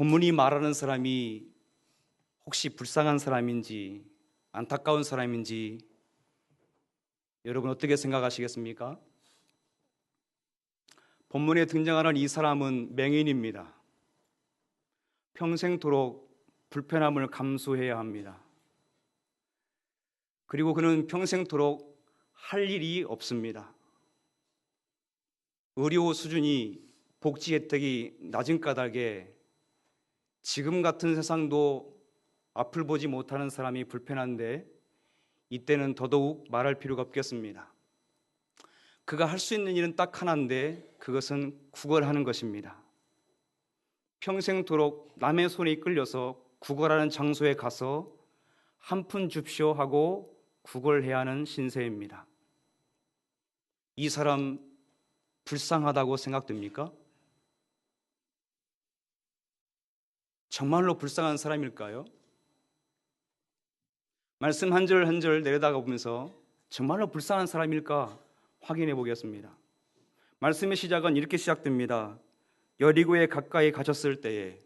본문이 말하는 사람이 혹시 불쌍한 사람인지 안타까운 사람인지 여러분 어떻게 생각하시겠습니까? 본문에 등장하는 이 사람은 맹인입니다. 평생토록 불편함을 감수해야 합니다. 그리고 그는 평생토록 할 일이 없습니다. 의료 수준이 복지 혜택이 낮은 까닭에 지금 같은 세상도 앞을 보지 못하는 사람이 불편한데 이때는 더더욱 말할 필요가 없겠습니다. 그가 할 수 있는 일은 딱 하나인데 그것은 구걸하는 것입니다. 평생토록 남의 손에 이끌려서 구걸하는 장소에 가서 한 푼 줍쇼 하고 구걸해야 하는 신세입니다. 이 사람 불쌍하다고 생각됩니까? 정말로 불쌍한 사람일까요? 말씀 한 절 한 절 내려다가 보면서 정말로 불쌍한 사람일까 확인해 보겠습니다. 말씀의 시작은 이렇게 시작됩니다. 여리고에 가까이 가셨을 때에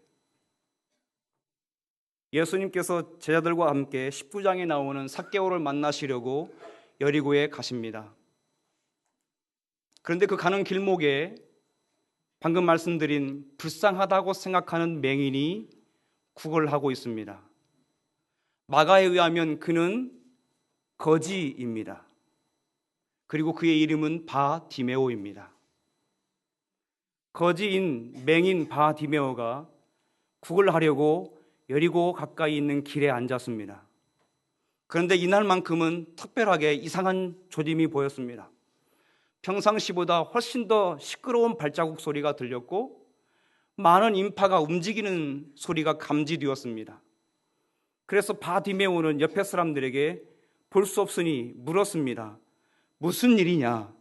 예수님께서 제자들과 함께 19장에 나오는 삭개오를 만나시려고 여리고에 가십니다. 그런데 그 가는 길목에 방금 말씀드린 불쌍하다고 생각하는 맹인이 구걸하고 있습니다. 마가에 의하면 그는 거지입니다. 그리고 그의 이름은 바디메오입니다. 거지인 맹인 바디메오가 구걸하려고 여리고 가까이 있는 길에 앉았습니다. 그런데 이날만큼은 특별하게 이상한 조짐이 보였습니다. 평상시보다 훨씬 더 시끄러운 발자국 소리가 들렸고 많은 인파가 움직이는 소리가 감지되었습니다. 그래서 바디메오는 옆에 사람들에게 볼 수 없으니 물었습니다. 무슨 일이냐?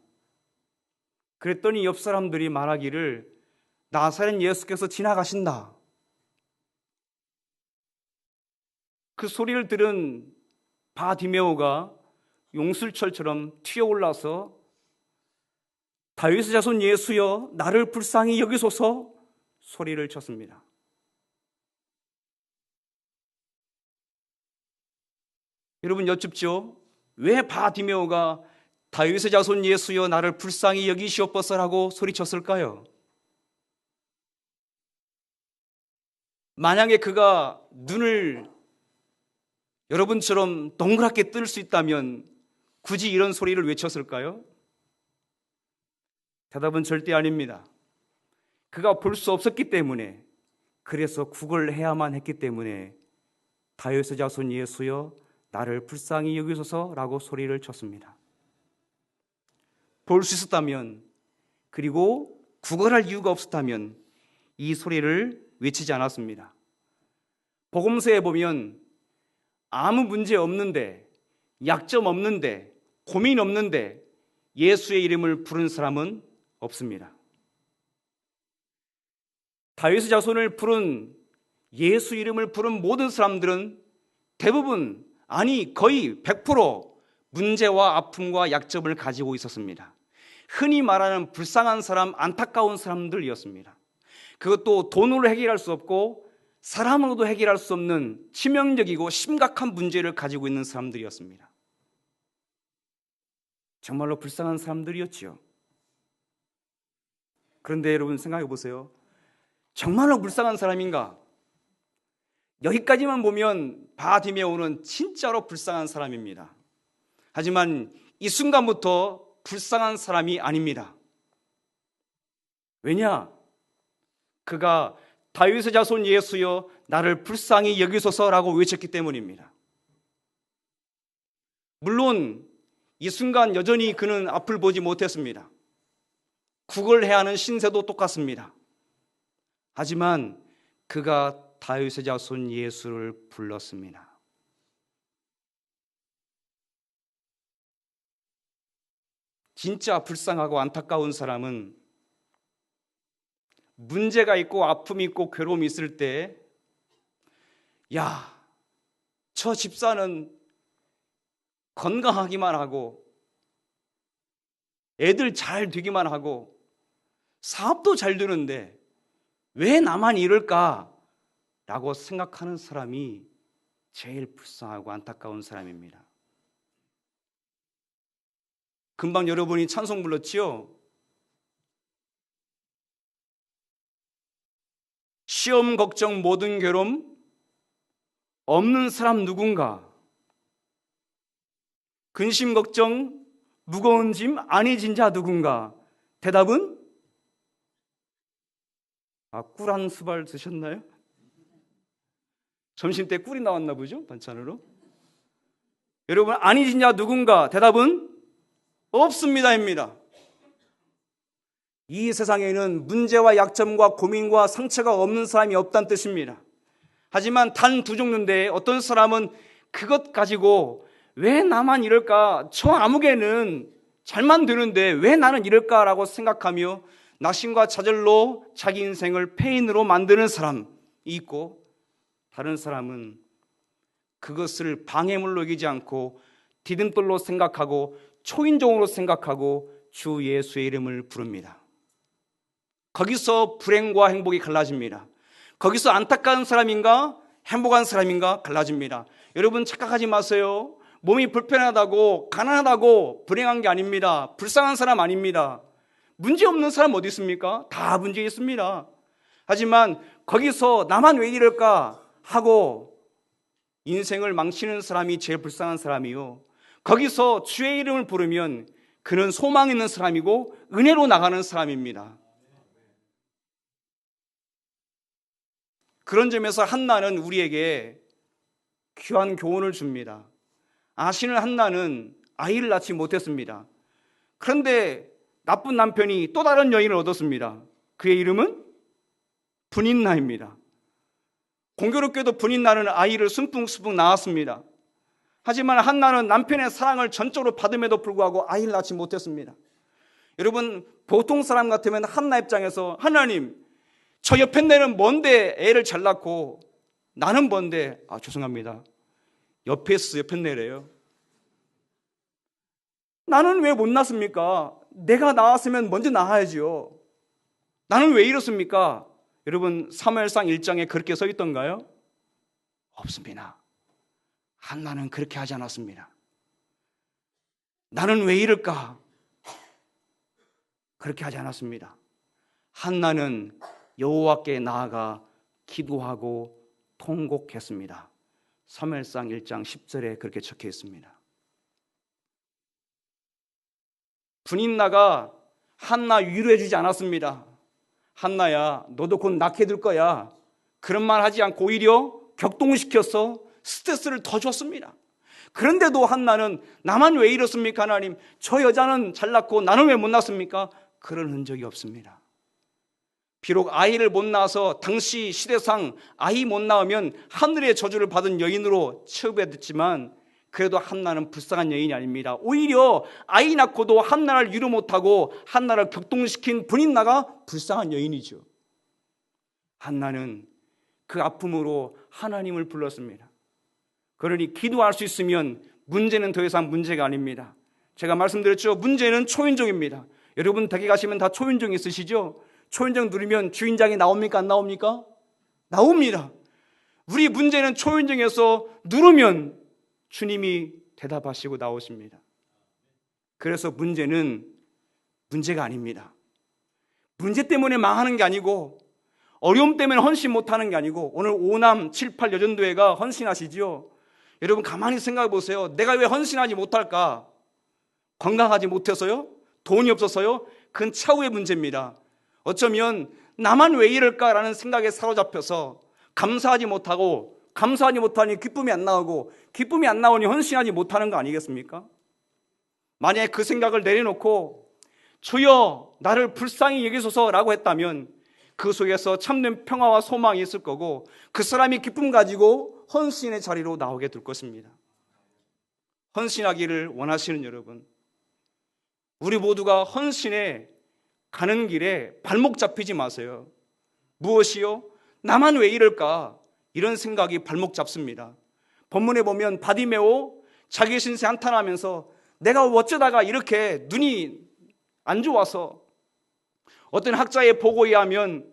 그랬더니 옆 사람들이 말하기를 나사렛 예수께서 지나가신다. 그 소리를 들은 바디메오가 용술철처럼 튀어올라서 다윗의 자손 예수여 나를 불쌍히 여기소서 소리를 쳤습니다. 여러분 여쭙죠? 왜 바디메오가 다윗의 자손 예수여 나를 불쌍히 여기시옵소서라고 소리쳤을까요? 만약에 그가 눈을 여러분처럼 동그랗게 뜰 수 있다면 굳이 이런 소리를 외쳤을까요? 대답은 절대 아닙니다. 그가 볼 수 없었기 때문에, 그래서 구걸해야만 했기 때문에 다윗의 자손 예수여 나를 불쌍히 여기소서라고 소리를 쳤습니다. 볼 수 있었다면, 그리고 구걸할 이유가 없었다면 이 소리를 외치지 않았습니다. 복음서에 보면 아무 문제 없는데, 약점 없는데, 고민 없는데 예수의 이름을 부른 사람은 없습니다. 다윗의 자손을 부른, 예수 이름을 부른 모든 사람들은 대부분, 아니 거의 100% 문제와 아픔과 약점을 가지고 있었습니다. 흔히 말하는 불쌍한 사람, 안타까운 사람들이었습니다. 그것도 돈으로 해결할 수 없고 사람으로도 해결할 수 없는 치명적이고 심각한 문제를 가지고 있는 사람들이었습니다. 정말로 불쌍한 사람들이었지요. 그런데 여러분 생각해 보세요. 정말로 불쌍한 사람인가? 여기까지만 보면 바디메오는 진짜로 불쌍한 사람입니다. 하지만 이 순간부터 불쌍한 사람이 아닙니다. 왜냐? 그가 다윗의 자손 예수여 나를 불쌍히 여기소서라고 외쳤기 때문입니다. 물론 이 순간 여전히 그는 앞을 보지 못했습니다. 구걸해야 하는 신세도 똑같습니다. 하지만 그가 다윗의 자손 예수를 불렀습니다. 진짜 불쌍하고 안타까운 사람은 문제가 있고 아픔이 있고 괴로움이 있을 때, 야, 저 집사는 건강하기만 하고 애들 잘 되기만 하고 사업도 잘 되는데 왜 나만 이럴까? 라고 생각하는 사람이 제일 불쌍하고 안타까운 사람입니다. 금방 여러분이 찬송 불렀지요? 시험 걱정 모든 괴로움 없는 사람 누군가? 근심 걱정 무거운 짐 아니 진자 누군가? 대답은 꿀 한 수발 드셨나요? 점심 때 꿀이 나왔나 보죠? 반찬으로. 여러분, 아니 진자 누군가? 대답은 없습니다입니다. 이 세상에는 문제와 약점과 고민과 상처가 없는 사람이 없다는 뜻입니다. 하지만 단 두 종류인데, 어떤 사람은 그것 가지고 왜 나만 이럴까? 저 아무개는 잘만 되는데 왜 나는 이럴까라고 생각하며 낙심과 좌절로 자기 인생을 폐인으로 만드는 사람이 있고, 다른 사람은 그것을 방해물로 여기지 않고 디딤돌로 생각하고 초인종으로 생각하고 주 예수의 이름을 부릅니다. 거기서 불행과 행복이 갈라집니다. 거기서 안타까운 사람인가 행복한 사람인가 갈라집니다. 여러분 착각하지 마세요. 몸이 불편하다고 가난하다고 불행한 게 아닙니다. 불쌍한 사람 아닙니다. 문제 없는 사람 어디 있습니까? 다 문제 있습니다. 하지만 거기서 나만 왜 이럴까 하고 인생을 망치는 사람이 제일 불쌍한 사람이요, 거기서 주의 이름을 부르면 그는 소망 있는 사람이고 은혜로 나가는 사람입니다. 그런 점에서 한나는 우리에게 귀한 교훈을 줍니다. 아시는 한나는 아이를 낳지 못했습니다. 그런데 나쁜 남편이 또 다른 여인을 얻었습니다. 그의 이름은 분인나입니다. 공교롭게도 분인나는 아이를 순풍순풍 낳았습니다. 하지만 한나는 남편의 사랑을 전적으로 받음에도 불구하고 아이를 낳지 못했습니다. 여러분, 보통 사람 같으면 한나 입장에서 하나님, 저 옆에 내는 뭔데 애를 잘 낳고 나는 뭔데, 죄송합니다, 옆에 내래요. 나는 왜 못 낳습니까? 내가 낳았으면 먼저 낳아야지요. 나는 왜 이렇습니까? 여러분, 사무엘상 1장에 그렇게 써 있던가요? 없습니다. 한나는 그렇게 하지 않았습니다. 나는 왜 이럴까? 그렇게 하지 않았습니다. 한나는 여호와께 나아가 기도하고 통곡했습니다. 사무엘상 1장 10절에 그렇게 적혀 있습니다. 분인나가 한나 위로해 주지 않았습니다. 한나야, 너도 곧 낳게 될 거야. 그런 말 하지 않고 오히려 격동시켜서 스트레스를 더 줬습니다. 그런데도 한나는 나만 왜 이렇습니까? 하나님, 저 여자는 잘 낳고 나는 왜 못 낳습니까? 그런 흔적이 없습니다. 비록 아이를 못 낳아서 당시 시대상 아이 못 낳으면 하늘의 저주를 받은 여인으로 취급했지만, 그래도 한나는 불쌍한 여인이 아닙니다. 오히려 아이 낳고도 한나를 위로 못하고 한나를 격동시킨 분인나가 불쌍한 여인이죠. 한나는 그 아픔으로 하나님을 불렀습니다. 그러니 기도할 수 있으면 문제는 더 이상 문제가 아닙니다. 제가 말씀드렸죠, 문제는 초인종입니다. 여러분 댁에 가시면 다 초인종 있으시죠? 초인종 누르면 주인장이 나옵니까? 안 나옵니까? 나옵니다. 우리 문제는 초인종에서 누르면 주님이 대답하시고 나오십니다. 그래서 문제는 문제가 아닙니다. 문제 때문에 망하는 게 아니고, 어려움 때문에 헌신 못하는 게 아니고, 오늘 5남 7, 8 여전도회가 헌신하시지요. 여러분 가만히 생각해 보세요. 내가 왜 헌신하지 못할까? 건강하지 못해서요? 돈이 없어서요? 그건 차후의 문제입니다. 어쩌면 나만 왜 이럴까라는 생각에 사로잡혀서 감사하지 못하니 기쁨이 안 나오고, 기쁨이 안 나오니 헌신하지 못하는 거 아니겠습니까? 만약에 그 생각을 내려놓고 주여 나를 불쌍히 여기소서라고 했다면 그 속에서 참된 평화와 소망이 있을 거고, 그 사람이 기쁨 가지고 헌신의 자리로 나오게 될 것입니다. 헌신하기를 원하시는 여러분, 우리 모두가 헌신에 가는 길에 발목 잡히지 마세요. 무엇이요? 나만 왜 이럴까? 이런 생각이 발목 잡습니다. 본문에 보면 바디메오 자기 신세 한탄하면서 내가 어쩌다가 이렇게 눈이 안 좋아서, 어떤 학자의 보고에 하면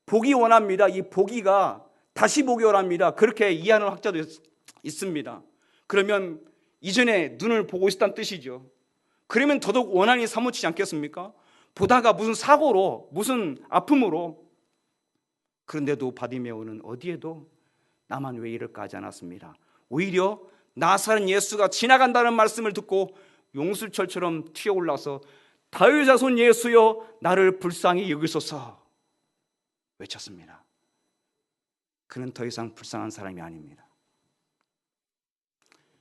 보기 원합니다. 이 보기가 다시 보기 원합니다. 그렇게 이해하는 학자도 있습니다. 그러면 이전에 눈을 보고 있었다는 뜻이죠. 그러면 더더욱 원한이 사무치지 않겠습니까? 보다가 무슨 사고로, 무슨 아픔으로. 그런데도 바디메오는 어디에도 나만 왜 이럴까 하지 않았습니다. 오히려 나사렛 예수가 지나간다는 말씀을 듣고 용수철처럼 튀어올라서 다윗 자손 예수여 나를 불쌍히 여기소서 외쳤습니다. 그는 더 이상 불쌍한 사람이 아닙니다.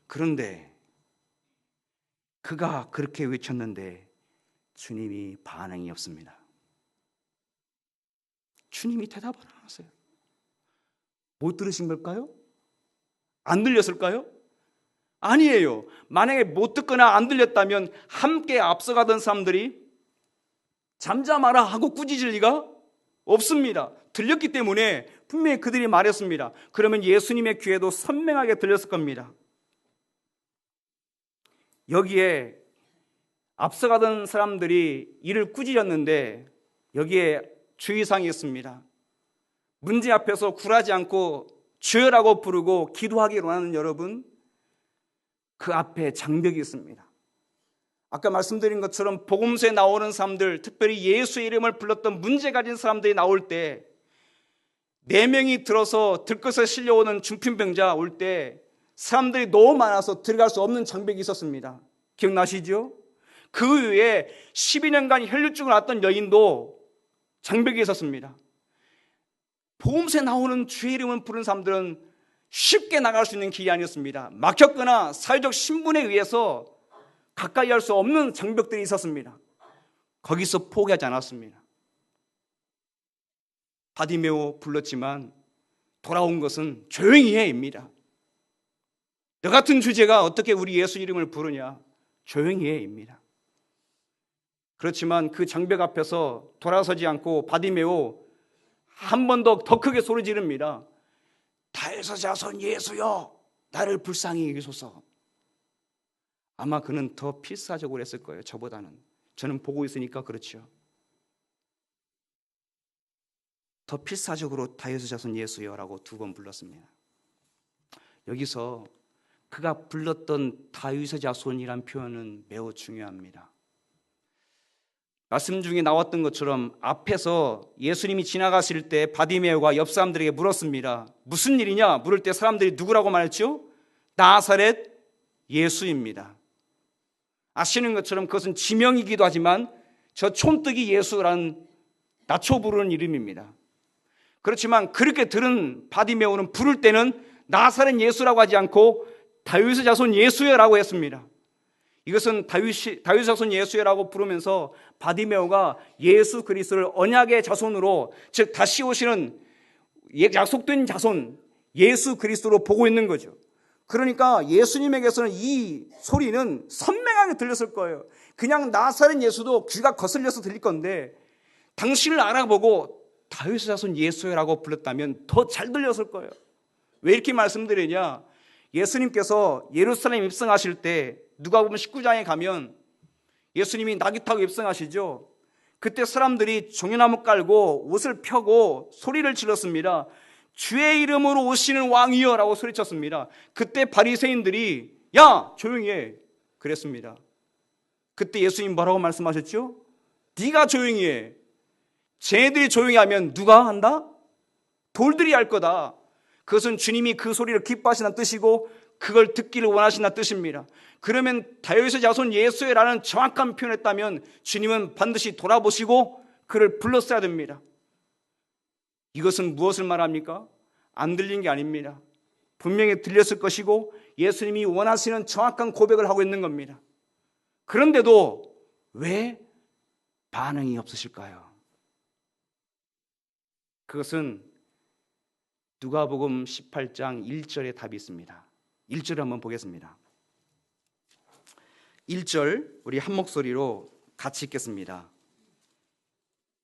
그런데 그가 그렇게 외쳤는데 주님이 반응이 없습니다. 주님이 대답을 안 하세요. 못 들으신 걸까요? 안 들렸을까요? 아니에요. 만약에 못 듣거나 안 들렸다면 함께 앞서가던 사람들이 잠잠하라 하고 꾸짖을 리가 없습니다. 들렸기 때문에 분명히 그들이 말했습니다. 그러면 예수님의 귀에도 선명하게 들렸을 겁니다. 여기에 앞서가던 사람들이 이를 꾸짖었는데 여기에 주의사항이 있습니다. 문제 앞에서 굴하지 않고 주여라고 부르고 기도하기로 하는 여러분, 그 앞에 장벽이 있습니다. 아까 말씀드린 것처럼 복음서에 나오는 사람들, 특별히 예수의 이름을 불렀던 문제 가진 사람들이 나올 때 4명이 들어서 들것에 실려오는 중풍병자 올 때 사람들이 너무 많아서 들어갈 수 없는 장벽이 있었습니다. 기억나시죠? 그 외에 12년간 혈류증을 앓던 여인도 장벽이 있었습니다. 복음서에 나오는 주의 이름을 부른 사람들은 쉽게 나갈 수 있는 길이 아니었습니다. 막혔거나 사회적 신분에 의해서 가까이 할 수 없는 장벽들이 있었습니다. 거기서 포기하지 않았습니다. 바디메오 불렀지만 돌아온 것은 조용히 해입니다. 너 같은 주제가 어떻게 우리 예수 이름을 부르냐? 조용히 해입니다. 그렇지만 그 장벽 앞에서 돌아서지 않고 바디메오 한 번 더 크게 소리 지릅니다. 다윗의 자손 예수여 나를 불쌍히 여기소서. 아마 그는 더 필사적으로 했을 거예요. 저보다는. 저는 보고 있으니까 그렇죠. 더 필사적으로 다윗의 자손 예수여라고 2번 불렀습니다. 여기서 그가 불렀던 다윗의 자손이란 표현은 매우 중요합니다. 말씀 중에 나왔던 것처럼 앞에서 예수님이 지나가실 때 바디메오가 옆 사람들에게 물었습니다. 무슨 일이냐? 물을 때 사람들이 누구라고 말했죠? 나사렛 예수입니다. 아시는 것처럼 그것은 지명이기도 하지만 저 촌뜨기 예수라는 낮춰 부르는 이름입니다. 그렇지만 그렇게 들은 바디메오는 부를 때는 나사렛 예수라고 하지 않고 다윗의 자손 예수여라고 했습니다. 이것은 다윗의 자손 예수여라고 부르면서 바디메오가 예수 그리스도를 언약의 자손으로, 즉 다시 오시는 약속된 자손 예수 그리스도로 보고 있는 거죠. 그러니까 예수님에게서는 이 소리는 선명하게 들렸을 거예요. 그냥 나사렛 예수도 귀가 거슬려서 들릴 건데 당신을 알아보고 다윗의 자손 예수여라고 불렀다면 더 잘 들렸을 거예요. 왜 이렇게 말씀드리냐? 예수님께서 예루살렘 입성하실 때 누가복음 19장에 가면 예수님이 나귀 타고 입성하시죠. 그때 사람들이 종려나무 깔고 옷을 펴고 소리를 질렀습니다. 주의 이름으로 오시는 왕이여 라고 소리쳤습니다. 그때 바리새인들이 야 조용히 해 그랬습니다. 그때 예수님 뭐라고 말씀하셨죠? 네가 조용히 해. 쟤네들이 조용히 하면 누가 한다? 돌들이 할 거다. 그것은 주님이 그 소리를 기뻐하시는 뜻이고 그걸 듣기를 원하시는 뜻입니다. 그러면 다윗의 자손 예수라는 정확한 표현을 했다면 주님은 반드시 돌아보시고 그를 불렀어야 됩니다. 이것은 무엇을 말합니까? 안 들린 게 아닙니다. 분명히 들렸을 것이고 예수님이 원하시는 정확한 고백을 하고 있는 겁니다. 그런데도 왜 반응이 없으실까요? 그것은 누가복음 18장 1절에 답이 있습니다. 1절을 한번 보겠습니다. 1절 우리 한 목소리로 같이 읽겠습니다.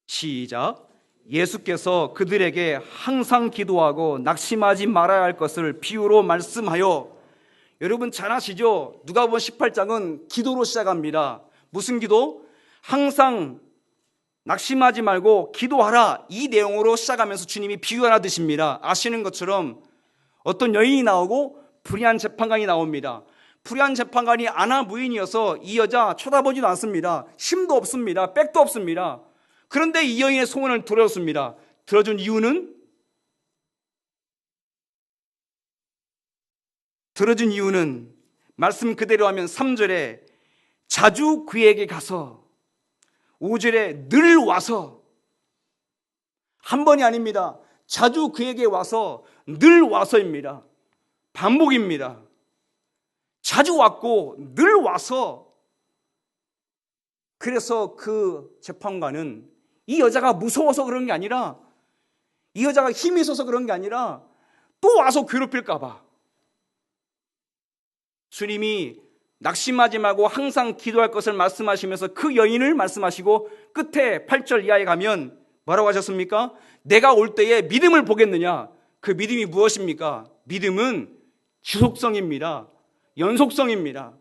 시작. 예수께서 그들에게 항상 기도하고 낙심하지 말아야 할 것을 비유로 말씀하여. 여러분 잘 아시죠? 누가복음 18장은 기도로 시작합니다. 무슨 기도? 항상 낙심하지 말고 기도하라, 이 내용으로 시작하면서 주님이 비유 하나 드십니다. 아시는 것처럼 어떤 여인이 나오고 불의한 재판관이 나옵니다. 불의한 재판관이 아나 무인이어서 이 여자 쳐다보지도 않습니다. 힘도 없습니다. 백도 없습니다. 그런데 이 여인의 소원을 들어줬습니다. 들어준 이유는 말씀 그대로 하면 3절에 자주 그에게 가서, 5절에 늘 와서, 한 번이 아닙니다. 자주 그에게 와서 늘 와서입니다. 반복입니다. 자주 왔고 늘 와서. 그래서 그 재판관은 이 여자가 무서워서 그런 게 아니라, 이 여자가 힘이 있어서 그런 게 아니라 또 와서 괴롭힐까 봐. 주님이 낙심하지 말고 항상 기도할 것을 말씀하시면서 그 여인을 말씀하시고 끝에 8절 이하에 가면 뭐라고 하셨습니까? 내가 올 때에 믿음을 보겠느냐? 그 믿음이 무엇입니까? 믿음은 지속성입니다. 연속성입니다.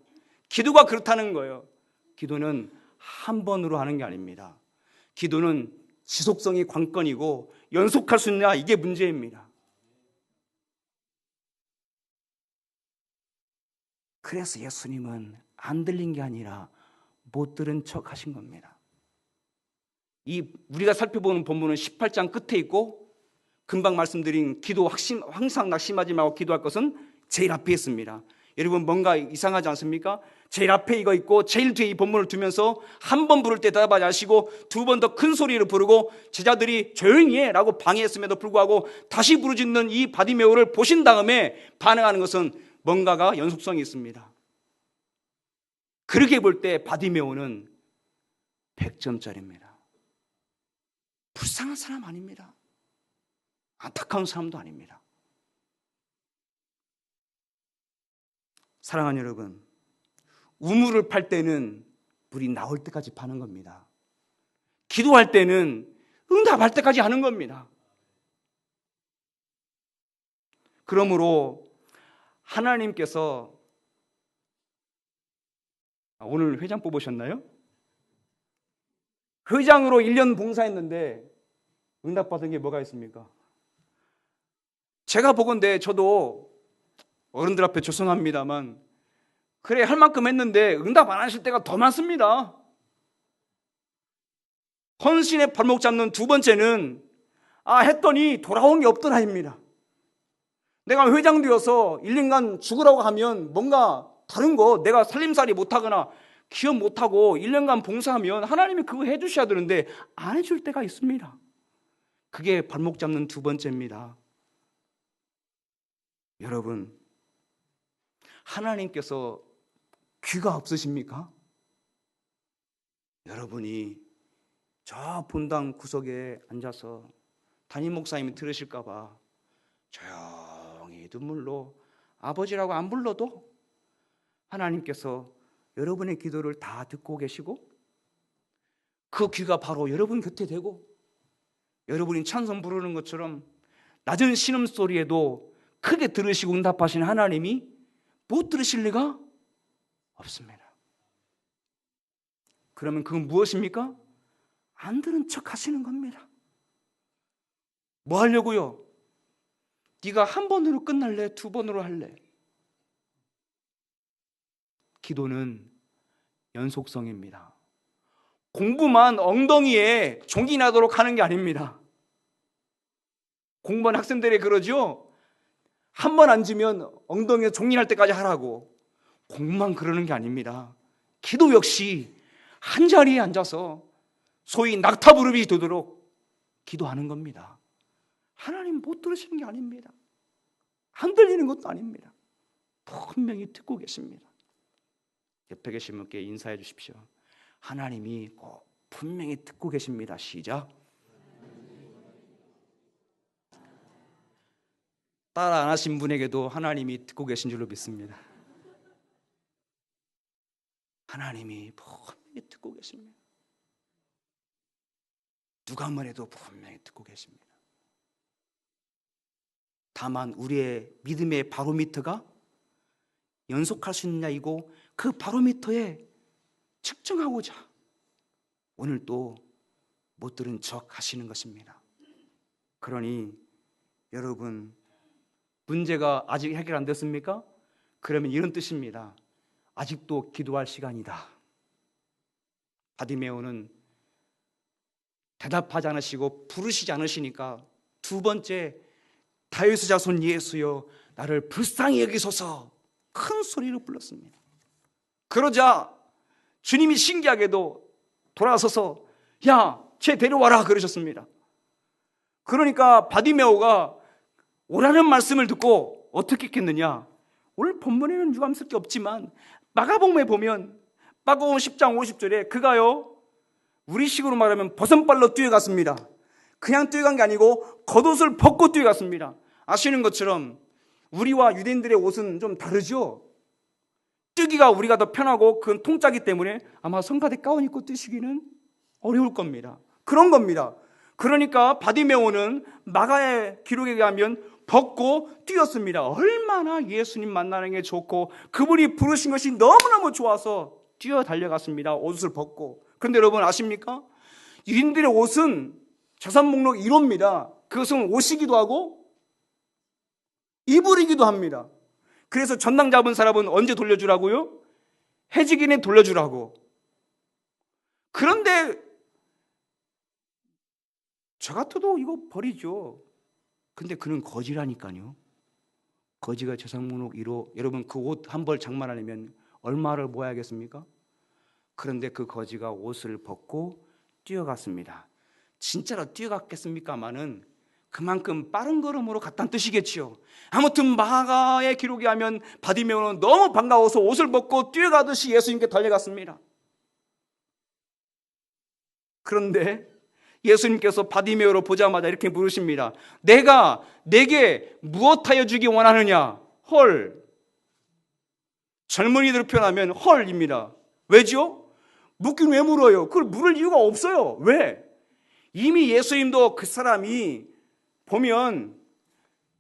기도가 그렇다는 거예요. 기도는 한 번으로 하는 게 아닙니다. 기도는 지속성이 관건이고 연속할 수 있냐, 이게 문제입니다. 그래서 예수님은 안 들린 게 아니라 못 들은 척 하신 겁니다. 우리가 살펴보는 본문은 18장 끝에 있고, 금방 말씀드린 기도 항상 낙심하지 말고 기도할 것은 제일 앞에 있습니다. 여러분, 뭔가 이상하지 않습니까? 제일 앞에 이거 있고 제일 뒤에 이 본문을 두면서 한 번 부를 때 대답하지 않으시고 두 번 더 큰 소리로 부르고 제자들이 조용히 해 라고 방해했음에도 불구하고 다시 부르짖는 이 바디메오를 보신 다음에 반응하는 것은 뭔가가 연속성이 있습니다. 그렇게 볼 때 바디메오는 100점짜리입니다. 불쌍한 사람 아닙니다. 안타까운 사람도 아닙니다. 사랑하는 여러분, 우물을 팔 때는 물이 나올 때까지 파는 겁니다. 기도할 때는 응답할 때까지 하는 겁니다. 그러므로 하나님께서, 오늘 회장 뽑으셨나요? 회장으로 1년 봉사했는데 응답받은 게 뭐가 있습니까? 제가 보건대 저도 어른들 앞에 죄송합니다만 그래 할 만큼 했는데 응답 안 하실 때가 더 많습니다. 헌신의 발목 잡는 두 번째는 했더니 돌아온 게 없더라입니다. 내가 회장 되어서 1년간 죽으라고 하면 뭔가 다른 거 내가 살림살이 못하거나 기업 못하고 1년간 봉사하면 하나님이 그거 해주셔야 되는데 안 해줄 때가 있습니다. 그게 발목 잡는 두 번째입니다. 여러분, 하나님께서 귀가 없으십니까? 여러분이 저 본당 구석에 앉아서 담임 목사님이 들으실까 봐 조용히 눈물로 아버지라고 안 불러도 하나님께서 여러분의 기도를 다 듣고 계시고 그 귀가 바로 여러분 곁에 대고 여러분이 찬송 부르는 것처럼 낮은 신음소리에도 크게 들으시고 응답하시는 하나님이 못 들으실 리가 없습니다. 그러면 그건 무엇입니까? 안 들은 척 하시는 겁니다. 뭐 하려고요? 네가 한 번으로 끝날래? 두 번으로 할래? 기도는 연속성입니다. 공부만 엉덩이에 종이 나도록 하는 게 아닙니다. 공부한 학생들이 그러죠? 한 번 앉으면 엉덩이에 종이 날 때까지 하라고. 공부만 그러는 게 아닙니다. 기도 역시 한 자리에 앉아서 소위 낙타부르비 되도록 기도하는 겁니다. 하나님 못 들으시는 게 아닙니다. 안 들리는 것도 아닙니다. 분명히 듣고 계십니다. 옆에 계신 분께 인사해 주십시오. 하나님이 꼭 분명히 듣고 계십니다. 시작. 따라 안 하신 분에게도 하나님이 듣고 계신 줄로 믿습니다. 하나님이 분명히 듣고 계십니다. 누가 말해도 분명히 듣고 계십니다. 다만 우리의 믿음의 바로미터가 연속할 수 있느냐이고 그 바로미터에 측정하고자 오늘 또 못 들은 척 하시는 것입니다. 그러니 여러분, 문제가 아직 해결 안 됐습니까? 그러면 이런 뜻입니다. 아직도 기도할 시간이다. 바디메오는 대답하지 않으시고 부르시지 않으시니까 두 번째, 다윗의 자손 예수여 나를 불쌍히 여기소서 큰 소리로 불렀습니다. 그러자 주님이 신기하게도 돌아서서 야, 쟤 데려와라 그러셨습니다. 그러니까 바디메오가 오라는 말씀을 듣고 어떻게 했겠느냐. 오늘 본문에는 유감스럽게 없지만 마가복음에 보면 마가복음 10장 50절에 그가요, 우리식으로 말하면 버선발로 뛰어갔습니다. 그냥 뛰어간 게 아니고 겉옷을 벗고 뛰어갔습니다. 아시는 것처럼 우리와 유대인들의 옷은 좀 다르죠. 뛰기가 우리가 더 편하고 그건 통짜기 때문에 아마 성가대 가운 입고 뛰시기는 어려울 겁니다. 그런 겁니다. 그러니까 바디메오는 마가의 기록에 의하면 벗고 뛰었습니다. 얼마나 예수님 만나는 게 좋고 그분이 부르신 것이 너무너무 좋아서 뛰어 달려갔습니다. 옷을 벗고. 그런데 여러분 아십니까? 유대인들의 옷은 자산 목록 1호입니다. 그것은 옷이기도 하고 이불이기도 합니다. 그래서 전당 잡은 사람은 언제 돌려주라고요? 해지기는 돌려주라고. 그런데 저 같아도 이거 버리죠. 근데 그는 거지라니까요. 거지가 자산 목록 1호. 여러분 그 옷 한 벌 장만하려면 얼마를 모아야겠습니까? 그런데 그 거지가 옷을 벗고 뛰어갔습니다. 진짜로 뛰어갔겠습니까마는 그만큼 빠른 걸음으로 갔다는 뜻이겠지요. 아무튼 마가의 기록에 하면 바디메오는 너무 반가워서 옷을 벗고 뛰어가듯이 예수님께 달려갔습니다. 그런데 예수님께서 바디메오를 보자마자 이렇게 물으십니다. 내가 내게 무엇하여 주기 원하느냐? 헐. 젊은이들을 표현하면 헐입니다. 왜죠? 묻긴 왜 물어요? 그걸 물을 이유가 없어요. 왜? 이미 예수님도 그 사람이 보면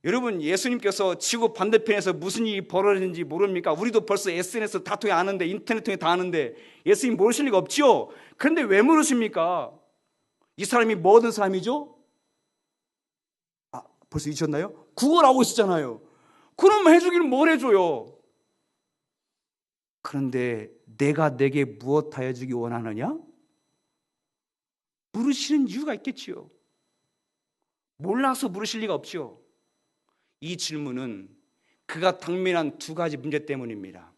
여러분 예수님께서 지구 반대편에서 무슨 일이 벌어지는지 모릅니까? 우리도 벌써 SNS 다 통해 아는데 인터넷 통해 다 아는데 예수님 모르실 리가 없지요. 그런데 왜 물으십니까? 이 사람이 뭐 얻은 사람이죠? 벌써 잊으셨나요? 구걸하고 있었잖아요. 그럼 해주기는 뭘 해줘요? 그런데 내가 내게 무엇하여 주기 원하느냐? 물으시는 이유가 있겠지요. 몰라서 물으실 리가 없죠. 이 질문은 그가 당면한 두 가지 문제 때문입니다.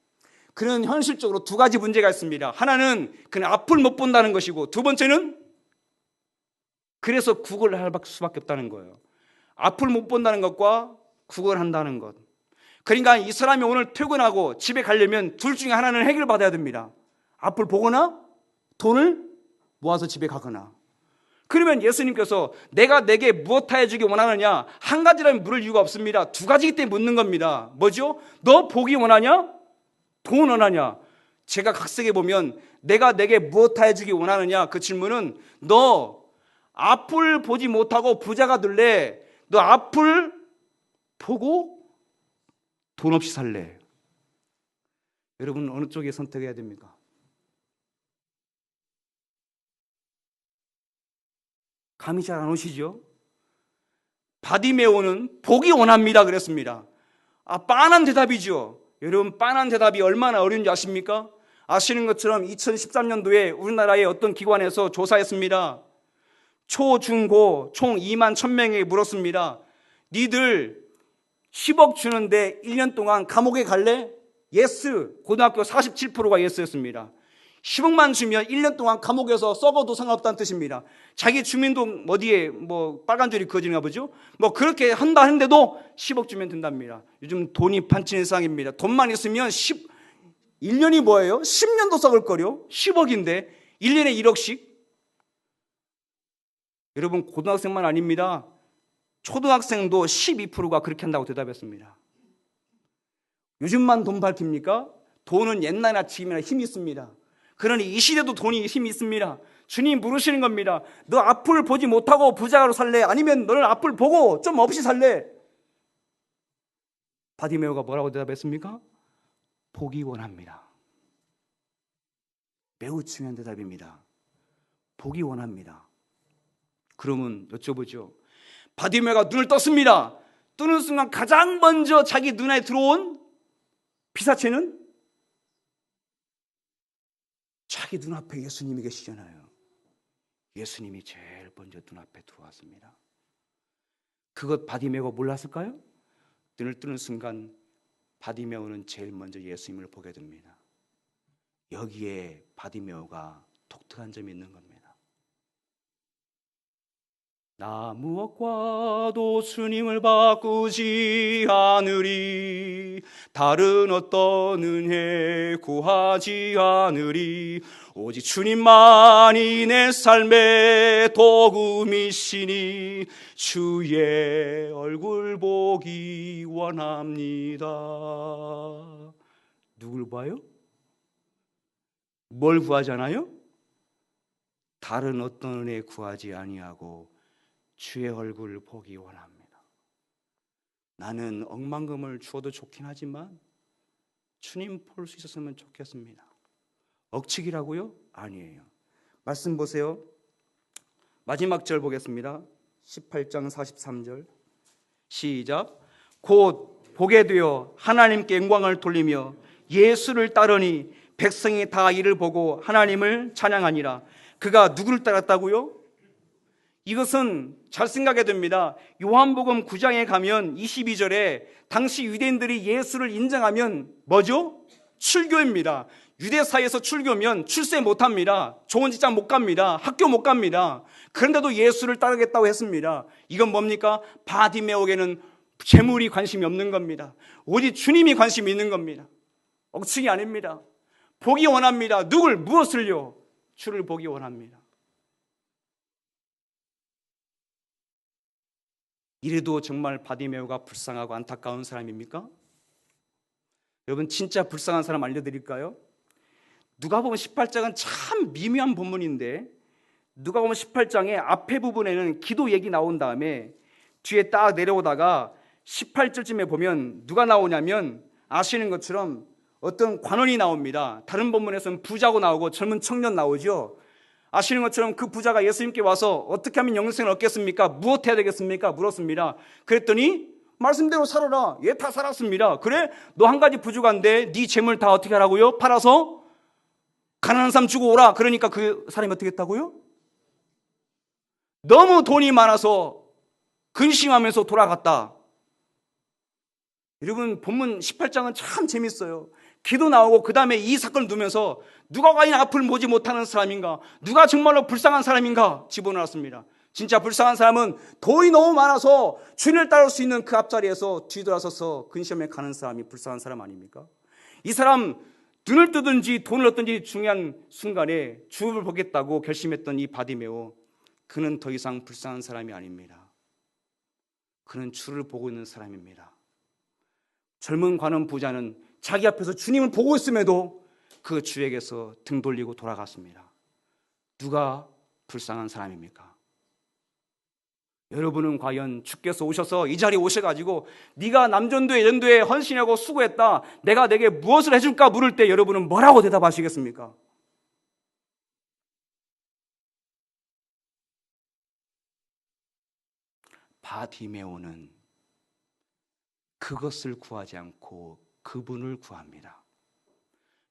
그는 현실적으로 두 가지 문제가 있습니다. 하나는 그는 앞을 못 본다는 것이고 두 번째는 그래서 구걸을 할 수밖에 없다는 거예요. 앞을 못 본다는 것과 구걸한다는 것. 그러니까 이 사람이 오늘 퇴근하고 집에 가려면 둘 중에 하나는 해결받아야 됩니다. 앞을 보거나 돈을 모아서 집에 가거나. 그러면 예수님께서 내가 내게 무엇하여 주기 원하느냐? 한 가지라면 물을 이유가 없습니다. 두 가지기 때문에 묻는 겁니다. 뭐죠? 너 보기 원하냐? 돈 원하냐? 제가 각색에 보면 내가 내게 무엇하여 주기 원하느냐? 그 질문은 너 앞을 보지 못하고 부자가 될래? 너 앞을 보고 돈 없이 살래? 여러분 어느 쪽에 선택해야 됩니까? 감이 잘 안 오시죠? 바디메오는 보기 원합니다 그랬습니다. 빤한 대답이죠. 여러분 빤한 대답이 얼마나 어려운지 아십니까? 아시는 것처럼 2013년도에 우리나라의 어떤 기관에서 조사했습니다. 초, 중, 고 총 2만 1,000명에게 물었습니다. 니들 10억 주는데 1년 동안 감옥에 갈래? 예스. 고등학교 47%가 예스였습니다. 10억만 주면 1년 동안 감옥에서 썩어도 상관없다는 뜻입니다. 자기 주민등 어디에 빨간 줄이 그어지는가 보죠? 그렇게 한다 하는데도 10억 주면 된답니다. 요즘 돈이 판치는 세상입니다. 돈만 있으면 1년이 뭐예요? 10년도 썩을 거요. 10억인데 1년에 1억씩. 여러분 고등학생만 아닙니다. 초등학생도 12%가 그렇게 한다고 대답했습니다. 요즘만 돈 밝힙니까? 돈은 옛날이나 지금이나 힘이 있습니다. 그러니 이 시대도 돈이 힘이 있습니다. 주님 물으시는 겁니다. 너 앞을 보지 못하고 부자로 살래? 아니면 너는 앞을 보고 좀 없이 살래? 바디메오가 뭐라고 대답했습니까? 보기 원합니다. 매우 중요한 대답입니다. 보기 원합니다. 그러면 여쭤보죠. 바디메오가 눈을 떴습니다. 뜨는 순간 가장 먼저 자기 눈에 들어온 피사체는 자기 눈앞에 예수님이 계시잖아요. 예수님이 제일 먼저 눈앞에 들어왔습니다. 그것 바디메오가 몰랐을까요? 눈을 뜨는 순간 바디메오는 제일 먼저 예수님을 보게 됩니다. 여기에 바디메오가 독특한 점이 있는 겁니다. 나 무엇과도 주님을 바꾸지 않으리, 다른 어떤 은혜 구하지 않으리, 오직 주님만이 내 삶의 도움이시니 주의 얼굴 보기 원합니다. 누굴 봐요? 뭘 구하잖아요? 다른 어떤 은혜 구하지 아니하고 주의 얼굴을 보기 원합니다. 나는 억만금을 주어도 좋긴 하지만 주님 볼 수 있었으면 좋겠습니다. 억측이라고요? 아니에요. 말씀 보세요. 마지막 절 보겠습니다. 18장 43절 시작. 곧 보게 되어 하나님께 영광을 돌리며 예수를 따르니 백성이 다 이를 보고 하나님을 찬양하니라. 그가 누구를 따랐다고요? 이것은 잘 생각해야 됩니다. 요한복음 9장에 가면 22절에 당시 유대인들이 예수를 인정하면 뭐죠? 출교입니다. 유대사회에서 출교면 출세 못합니다. 좋은 직장 못 갑니다. 학교 못 갑니다. 그런데도 예수를 따르겠다고 했습니다. 이건 뭡니까? 바디메오에게는 재물이 관심이 없는 겁니다. 오직 주님이 관심이 있는 겁니다. 억측이 아닙니다. 보기 원합니다. 누굴? 무엇을요? 주를 보기 원합니다. 이래도 정말 바디메오가 불쌍하고 안타까운 사람입니까? 여러분 진짜 불쌍한 사람 알려드릴까요? 누가복음 18장은 참 미묘한 본문인데 누가복음 18장의 앞에 부분에는 기도 얘기 나온 다음에 뒤에 딱 내려오다가 18절쯤에 보면 누가 나오냐면 아시는 것처럼 어떤 관원이 나옵니다. 다른 본문에서는 부자고 나오고 젊은 청년 나오죠. 아시는 것처럼 그 부자가 예수님께 와서 어떻게 하면 영생을 얻겠습니까? 무엇해야 되겠습니까? 물었습니다. 그랬더니 말씀대로 살아라. 예, 다 살았습니다. 그래? 너 한 가지 부족한데 네 재물 다 어떻게 하라고요? 팔아서 가난한 사람 주고 오라. 그러니까 그 사람이 어떻게 했다고요? 너무 돈이 많아서 근심하면서 돌아갔다. 여러분 본문 18장은 참 재밌어요. 기도 나오고 그 다음에 이 사건을 두면서 누가 과연 앞을 보지 못하는 사람인가, 누가 정말로 불쌍한 사람인가 집어넣었습니다. 진짜 불쌍한 사람은 돈이 너무 많아서 주님을 따를 수 있는 그 앞자리에서 뒤돌아서서 근심에 가는 사람이 불쌍한 사람 아닙니까? 이 사람 눈을 뜨든지 돈을 얻든지 중요한 순간에 주를 보겠다고 결심했던 이 바디메오, 그는 더 이상 불쌍한 사람이 아닙니다. 그는 주를 보고 있는 사람입니다. 젊은 관원 부자는 자기 앞에서 주님을 보고 있음에도 그 주에게서 등 돌리고 돌아갔습니다. 누가 불쌍한 사람입니까? 여러분은 과연 주께서 오셔서 이 자리에 오셔가지고 네가 남전도에 예전도에 헌신하고 수고했다, 내가 내게 무엇을 해줄까 물을 때 여러분은 뭐라고 대답하시겠습니까? 바디메오는 그것을 구하지 않고 그분을 구합니다.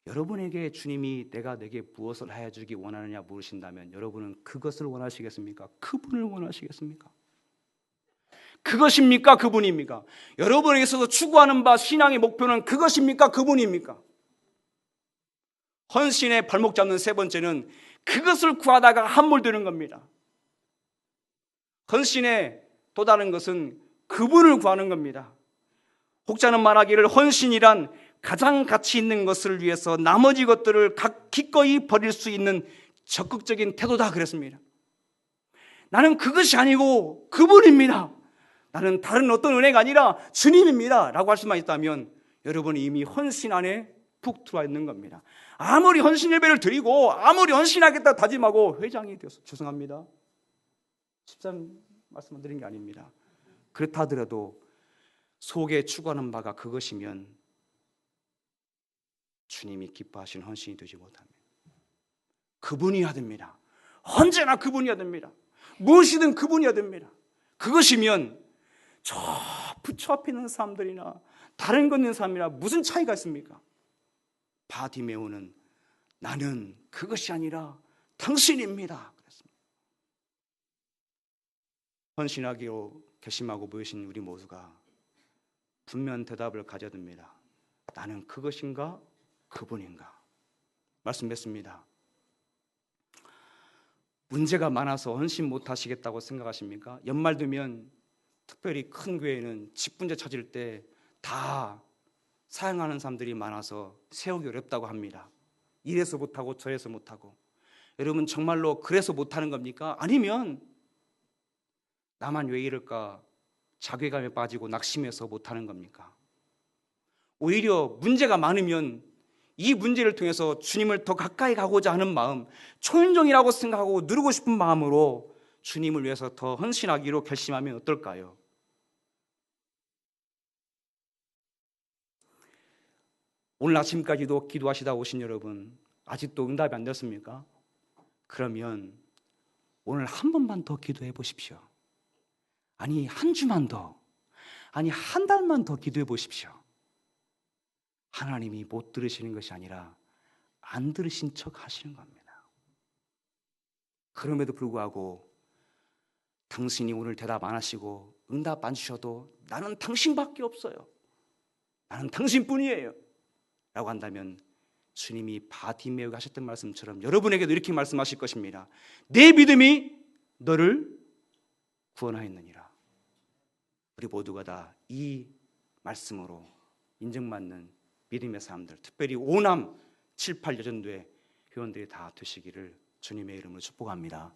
여러분에게 주님이 내가 내게 무엇을 해주기 원하느냐 물으신다면 여러분은 그것을 원하시겠습니까? 그분을 원하시겠습니까? 그것입니까? 그분입니까? 여러분에게 있어서 추구하는 바 신앙의 목표는 그것입니까? 그분입니까? 헌신의 발목 잡는 세 번째는 그것을 구하다가 함몰되는 겁니다. 헌신의 또 다른 것은 그분을 구하는 겁니다. 혹자는 말하기를 헌신이란 가장 가치 있는 것을 위해서 나머지 것들을 기꺼이 버릴 수 있는 적극적인 태도다 그랬습니다. 나는 그것이 아니고 그분입니다. 나는 다른 어떤 은혜가 아니라 주님입니다 라고 할 수만 있다면 여러분이 이미 헌신 안에 푹 들어와 있는 겁니다. 아무리 헌신 예배를 드리고 아무리 헌신하겠다 다짐하고 회장이 되어서 죄송합니다. 십상 말씀을 드린 게 아닙니다. 그렇다 하더라도 속에 추구하는 바가 그것이면 주님이 기뻐하시는 헌신이 되지 못합니다. 그분이어야 됩니다. 언제나 그분이어야 됩니다. 무엇이든 그분이어야 됩니다. 그것이면 저 부처 앞에 있는 사람들이나 다른 것 있는 사람이나 무슨 차이가 있습니까? 바디메오는 나는 그것이 아니라 당신입니다 그랬습니다. 헌신하기로 결심하고 모이신 우리 모두가 분명한 대답을 가져야 됩니다. 나는 그것인가 그분인가? 말씀했습니다. 문제가 많아서 헌신 못하시겠다고 생각하십니까? 연말 되면 특별히 큰 교회는 직분제 찾을 때 다 사양하는 사람들이 많아서 세우기 어렵다고 합니다. 이래서 못하고 저래서 못하고. 여러분 정말로 그래서 못하는 겁니까? 아니면 나만 왜 이럴까 자괴감에 빠지고 낙심해서 못하는 겁니까? 오히려 문제가 많으면 이 문제를 통해서 주님을 더 가까이 가고자 하는 마음, 초인종이라고 생각하고 누르고 싶은 마음으로 주님을 위해서 더 헌신하기로 결심하면 어떨까요? 오늘 아침까지도 기도하시다 오신 여러분 아직도 응답이 안 됐습니까? 그러면 오늘 한 번만 더 기도해 보십시오. 아니 한 주만 더, 아니 한 달만 더 기도해 보십시오. 하나님이 못 들으시는 것이 아니라 안 들으신 척 하시는 겁니다. 그럼에도 불구하고 당신이 오늘 대답 안 하시고 응답 안 주셔도 나는 당신밖에 없어요, 나는 당신뿐이에요 라고 한다면 주님이 바디메오가 하셨던 말씀처럼 여러분에게도 이렇게 말씀하실 것입니다. 내 믿음이 너를 구원하였느니라. 우리 모두가 다 이 말씀으로 인정받는 믿음의 사람들, 특별히 오남 7, 8 여전도의 회원들이 다 되시기를 주님의 이름으로 축복합니다.